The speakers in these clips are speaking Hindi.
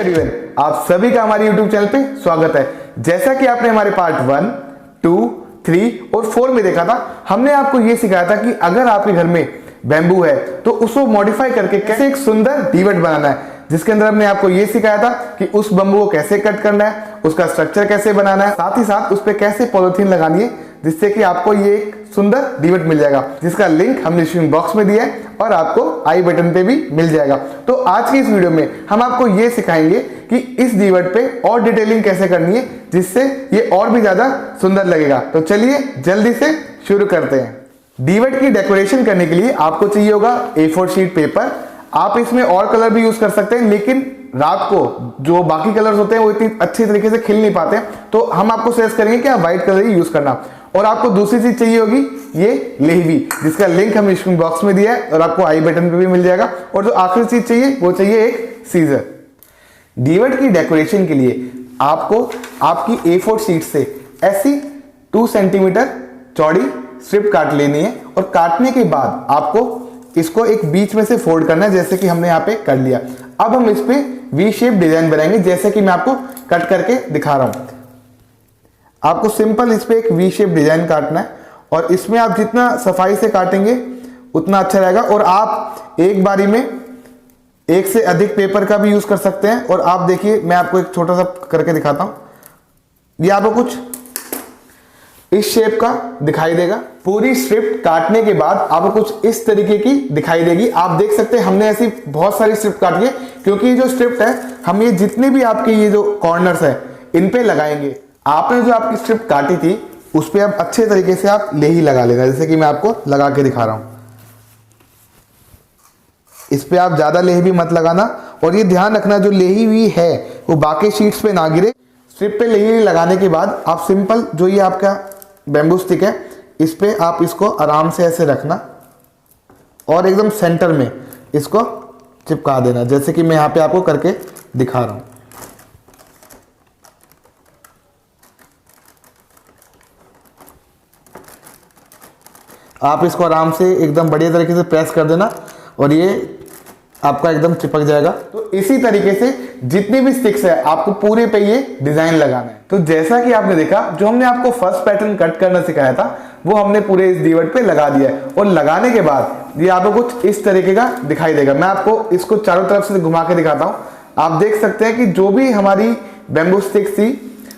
एवरीवन, आप सभी का हमारे YouTube चैनल पे स्वागत है। जैसा कि आपने हमारे पार्ट 1, 2, 3 और 4 में देखा था, हमने आपको ये सिखाया था कि अगर आपके घर में बैम्बू है तो उसको मॉडिफाई करके कैसे एक सुंदर दीवट बनाना है, जिसके अंदर हमने आपको ये सिखाया था कि उस बम्बू को कैसे कट करना है, उसका स्ट्रक्चर कैसे बनाना है, साथ ही साथ उस पर कैसे पॉलिथीन लगानी है, जिससे कि आपको ये एक सुंदर दीवट मिल जाएगा, जिसका लिंक हमने डिस्क्रिप्शन बॉक्स में दिया है और आपको आई बटन पे भी मिल जाएगा। तो आज की इस वीडियो में हम आपको ये सिखाएंगे कि इस दीवट पे और डिटेलिंग कैसे करनी है, जिससे ये और भी ज्यादा सुंदर लगेगा। तो चलिए जल्दी से शुरू करते हैं। दीवट की डेकोरेशन करने के लिए आपको चाहिए होगा A4 शीट पेपर। आप इसमें और कलर भी यूज कर सकते हैं, लेकिन रात को जो बाकी कलर्स होते हैं वो इतनी अच्छी तरीके से खिल नहीं पाते, तो हम आपको सजेस्ट करेंगे कि आप व्हाइट कलर ही यूज करना। और आपको दूसरी चीज चाहिए होगी ये लेहवी, जिसका लिंक हम डिस्क्रिप्शन बॉक्स में दिया है और आपको आई बटन पे भी मिल जाएगा। और जो आखिरी चीज चाहिए वो चाहिए एक सीजर। दीवट की डेकोरेशन के लिए आपको आपकी A4 शीट से ऐसी 2 सेंटीमीटर चौड़ी स्ट्रिप काट लेनी है और काटने के बाद आपको इसको एक बीच में से फोल्ड करना है, जैसे कि हमने यहाँ पे कर लिया। अब हम इस पे वी शेप डिजाइन बनाएंगे, जैसे कि मैं आपको कट करके दिखा रहा हूं। आपको सिंपल इस पे एक वी शेप डिजाइन काटना है और इसमें आप जितना सफाई से काटेंगे उतना अच्छा रहेगा। और आप एक बारी में एक से अधिक पेपर का भी यूज कर सकते हैं। और आप देखिए, मैं आपको एक छोटा सा करके दिखाता हूं। ये आपको कुछ इस शेप का दिखाई देगा। पूरी स्ट्रिप काटने के बाद आपको कुछ इस तरीके की दिखाई देगी। आप देख सकते हैं हमने ऐसी बहुत सारी स्ट्रिप काटी है, क्योंकि ये जो स्ट्रिप है हम ये जितने भी आपके ये जो कॉर्नर्स है इन पे लगाएंगे। आपने जो आपकी स्ट्रिप काटी थी उस पे अब अच्छे तरीके से आप लेही लगा लेना, जैसे कि मैं आपको लगा के दिखा रहा हूं। इस पे आप ज्यादा लेही भी मत लगाना, और ये ध्यान रखना जो लेही हुई है वो बाकी शीट्स पे ना गिरे। स्ट्रिप पे लेही लगाने के बाद आप सिंपल जो ये आपका बैम्बू स्टिक है इस पे आप इसको आराम से ऐसे रखना और एकदम सेंटर में इसको चिपका देना, जैसे कि मैं यहाँ पे आपको करके दिखा रहा हूं। आप इसको आराम से एकदम बढ़िया तरीके से प्रेस कर देना और ये आपका एकदम चिपक जाएगा। तो इसी तरीके से जितनी भी स्टिक्स है आपको पूरे पे ये डिजाइन लगाना है। तो जैसा कि आपने देखा, जो हमने आपको फर्स्ट पैटर्न कट करना सिखाया था वो हमने पूरे इस दीवट पे लगा दिया है। और लगाने के बाद ये आपको कुछ इस तरीके का दिखाई देगा। मैं आपको इसको चारों तरफ से घुमा के दिखाता हूँ। आप देख सकते हैं कि जो भी हमारी बैम्बू स्टिक्स थी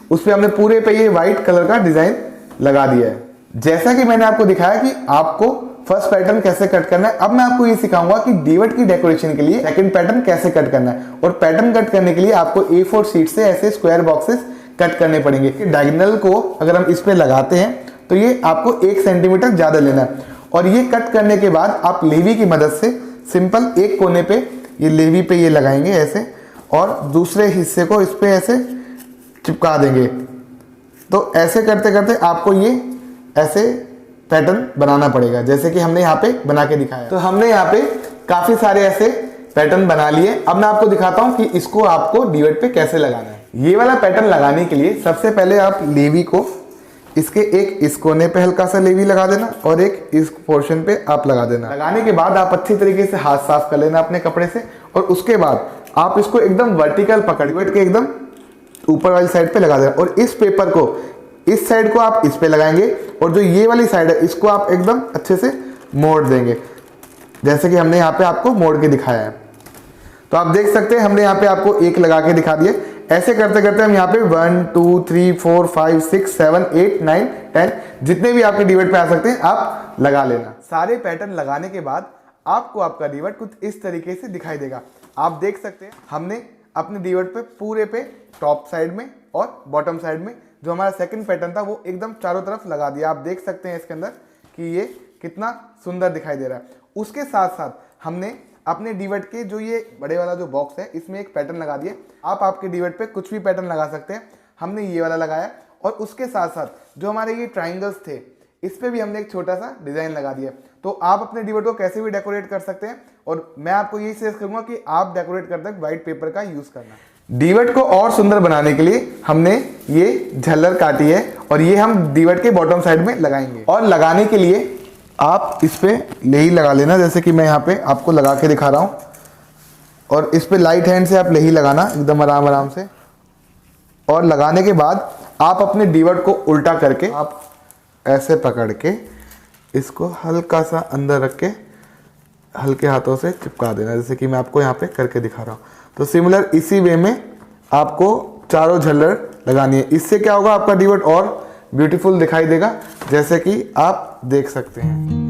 उस पर हमने पूरे पे ये व्हाइट कलर का डिजाइन लगा दिया है। जैसा कि मैंने आपको दिखाया कि आपको फर्स्ट पैटर्न कैसे कट करना है, अब मैं आपको ये सिखाऊंगा कि दीवट की डेकोरेशन के लिए सेकंड पैटर्न कैसे कट करना है। और पैटर्न कट करने के लिए आपको A4 शीट से ऐसे स्क्वायर बॉक्सेस कट करने पड़ेंगे। डायगोनल को अगर हम इस पे लगाते हैं तो ये आपको 1 सेंटीमीटर ज्यादा लेना है। और ये कट करने के बाद आप लेवी की मदद से सिंपल एक कोने पे ये लेवी पे ये लगाएंगे ऐसे, और दूसरे हिस्से को इस पे ऐसे चिपका देंगे। तो ऐसे करते करते आपको ये ऐसे पैटर्न बनाना पड़ेगा, जैसे कि हमने यहाँ पे बना के दिखाया। तो हमने यहाँ पे काफी सारे ऐसे पैटर्न बना लिए। अब मैं आपको दिखाता हूँ कि इसको आपको दीवट पे कैसे लगाना है। ये वाला पैटर्न लगाने के लिए सबसे पहले आप लेवी को इसके एक इस कोने पे हल्का सा लेवी लगा देना और एक इस पोर्शन पे आप लगा देना। लगाने के बाद आप अच्छी तरीके से हाथ साफ कर लेना अपने कपड़े से, और उसके बाद आप इसको एकदम वर्टिकल पकड़ के एकदम ऊपर वाली साइड पे लगा देना। और इस पेपर को इस साइड को आप इस पे लगाएंगे और जो ये वाली साइड है इसको आप एकदम अच्छे से मोड़ देंगे, जैसे कि हमने यहाँ पे आपको मोड़ के दिखाया है। तो आप देख सकते हैं हमने यहाँ पे आपको एक लगा के दिखा दिए। ऐसे करते करते हम यहाँ पे 1 2 3 4 5 6 7 8 9 10 जितने भी आपके दीवट पे आ सकते हैं आप लगा लेना। सारे पैटर्न लगाने के बाद आपको आपका दीवट कुछ इस तरीके से दिखाई देगा। आप देख सकते हैं हमने अपने दीवट पे पूरे पे टॉप साइड में और बॉटम साइड में जो हमारा सेकंड पैटर्न था वो एकदम चारों तरफ लगा दिया। आप देख सकते हैं इसके अंदर कि ये कितना सुंदर दिखाई दे रहा है। उसके साथ साथ हमने अपने डीवट के जो ये बड़े वाला जो बॉक्स है इसमें एक पैटर्न लगा दिया। आप आपके डीवट पे कुछ भी पैटर्न लगा सकते हैं। हमने ये वाला लगाया, और उसके साथ साथ जो हमारे ये ट्राइंगल्स थे इस पे भी हमने एक छोटा सा डिजाइन लगा दिया। तो आप अपने डीवट को कैसे भी डेकोरेट कर सकते हैं, और मैं आपको यही सजेस्ट करूंगा कि आप डेकोरेट करते वक्त व्हाइट पेपर का यूज करना। दीवट को और सुंदर बनाने के लिए हमने ये झल्लर काटी है और ये हम दीवट के बॉटम साइड में लगाएंगे। और लगाने के लिए आप इस पे लेही लगा लेना, जैसे कि मैं यहाँ पे आपको लगा के दिखा रहा हूँ। और इस पे लाइट हैंड से आप नहीं लगाना, एकदम आराम आराम से। और लगाने के बाद आप अपने डीवर्ट को उल्टा करके आप ऐसे पकड़ के इसको हल्का सा अंदर रख के हल्के हाथों से चिपका देना, जैसे कि मैं आपको यहाँ पे करके दिखा रहा हूँ। तो सिमिलर इसी वे में आपको चारों झल्लर लगानी है। इससे क्या होगा, आपका डीवर्ट और ब्यूटीफुल दिखाई देगा, जैसे कि आप देख सकते हैं।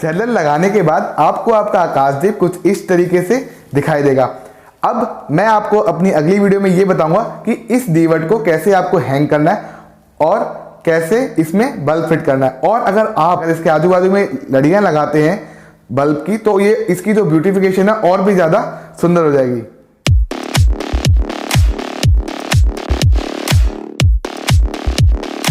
झल्लर लगाने के बाद आपको आपका आकाशदीप कुछ इस तरीके से दिखाई देगा। अब मैं आपको अपनी अगली वीडियो में ये बताऊंगा कि इस डीवर्ट को कैसे आपको हैंग करना है और कैसे इसमें बल्ब फिट करना है। और अगर आप इसके आजू बाजू में लड़ियां लगाते हैं बल्ब की, तो ये इसकी जो ब्यूटिफिकेशन है और भी ज़्यादा सुंदर हो जाएगी।